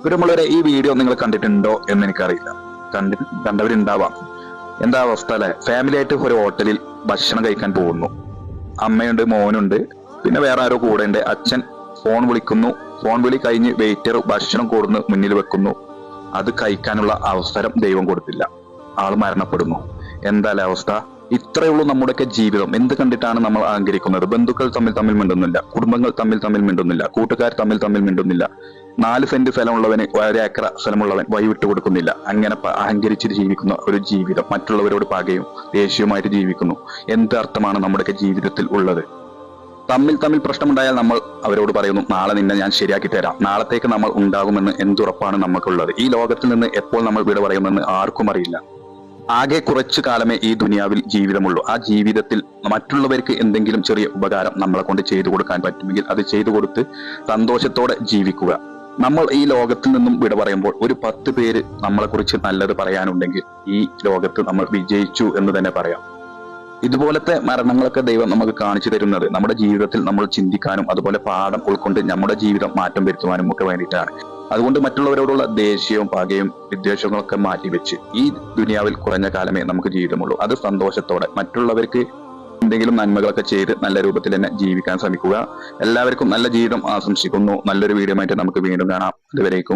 പ്രിയമുള്ളവരെ, ഈ വീഡിയോ നിങ്ങൾ കണ്ടിട്ടുണ്ടോ എന്ന് എനിക്കറിയില്ല. കണ്ടവരുണ്ടാവാം. എന്താ അവസ്ഥ അല്ലെ? ഫാമിലി ആയിട്ട് ഒരു ഹോട്ടലിൽ ഭക്ഷണം കഴിക്കാൻ പോകുന്നു. അമ്മയുണ്ട്, മോനുണ്ട്, പിന്നെ വേറെ ആരോ കൂടെ ഉണ്ട്. അച്ഛൻ ഫോൺ വിളിക്കുന്നു. ഫോൺ വിളി കഴിഞ്ഞ് വെയിറ്റർ ഭക്ഷണം കൊടുന്ന് മുന്നിൽ വെക്കുന്നു. അത് കഴിക്കാനുള്ള അവസരം ദൈവം കൊടുത്തില്ല. ആള് മരണപ്പെടുന്നു. എന്താ അവസ്ഥ? ഇത്രയേ ഉള്ളൂ നമ്മുടെയൊക്കെ ജീവിതം. എന്ത് കണ്ടിട്ടാണ് നമ്മൾ അഹങ്കരിക്കുന്നത്? ബന്ധുക്കൾ തമ്മിൽ മിണ്ടുന്നില്ല, കുടുംബങ്ങൾ തമ്മിൽ മിണ്ടുന്നില്ല, കൂട്ടുകാർ തമ്മിൽ മിണ്ടുന്നില്ല. 4 സെന്റ് സ്ഥലമുള്ളവന് 1 ഏക്കർ സ്ഥലമുള്ളവൻ വഴി വിട്ടു കൊടുക്കുന്നില്ല. അങ്ങനെ അഹങ്കരിച്ച് ജീവിക്കുന്ന ഒരു ജീവിതം, മറ്റുള്ളവരോട് പകയും ദേഷ്യവുമായിട്ട് ജീവിക്കുന്നു. എന്ത് അർത്ഥമാണ് നമ്മുടെയൊക്കെ ജീവിതത്തിൽ ഉള്ളത്? തമ്മിൽ പ്രശ്നമുണ്ടായാൽ നമ്മൾ അവരോട് പറയുന്നു, നാളെ നിന്നെ ഞാൻ ശരിയാക്കി തരാം. നാളത്തേക്ക് നമ്മൾ ഉണ്ടാകുമെന്ന് എന്തുറപ്പാണ് നമുക്കുള്ളത്? ഈ ലോകത്തിൽ നിന്ന് എപ്പോൾ നമ്മൾ വിട പറയുമെന്ന് ആർക്കും അറിയില്ല. ആകെ കുറച്ചു കാലമേ ഈ ദുനിയാവിൽ ജീവിതമുള്ളൂ. ആ ജീവിതത്തിൽ മറ്റുള്ളവർക്ക് എന്തെങ്കിലും ചെറിയ ഉപകാരം നമ്മളെ കൊണ്ട് ചെയ്തു കൊടുക്കാൻ പറ്റുമെങ്കിൽ അത് ചെയ്തു കൊടുത്ത് സന്തോഷത്തോടെ ജീവിക്കുക. നമ്മൾ ഈ ലോകത്തിൽ നിന്നും വിട പറയുമ്പോൾ ഒരു 10 പേര് നമ്മളെ കുറിച്ച് നല്ലത് പറയാനുണ്ടെങ്കിൽ ഈ ലോകത്ത് നമ്മൾ വിജയിച്ചു എന്ന് തന്നെ പറയാം. ഇതുപോലത്തെ മരണങ്ങളൊക്കെ ദൈവം നമുക്ക് കാണിച്ചു തരുന്നത് നമ്മുടെ ജീവിതത്തിൽ നമ്മൾ ചിന്തിക്കാനും അതുപോലെ പാഠം ഉൾക്കൊണ്ട് നമ്മുടെ ജീവിതം മാറ്റം വരുത്തുവാനും ഒക്കെ വേണ്ടിയിട്ടാണ്. അതുകൊണ്ട് മറ്റുള്ളവരോടുള്ള ദേഷ്യവും പകയും വിദ്വേഷങ്ങളൊക്കെ മാറ്റിവെച്ച് ഈ ദുനിയാവിൽ കുറഞ്ഞ കാലമേ നമുക്ക് ജീവിതമുള്ളൂ. അത് സന്തോഷത്തോടെ മറ്റുള്ളവർക്ക് എന്തെങ്കിലും നന്മകളൊക്കെ ചെയ്ത് നല്ല രൂപത്തിൽ തന്നെ ജീവിക്കാൻ ശ്രമിക്കുക. എല്ലാവർക്കും നല്ല ജീവിതം ആശംസിക്കുന്നു. നല്ലൊരു വീഡിയോ ആയിട്ട് നമുക്ക് വീണ്ടും കാണാം. അതുവരേക്കും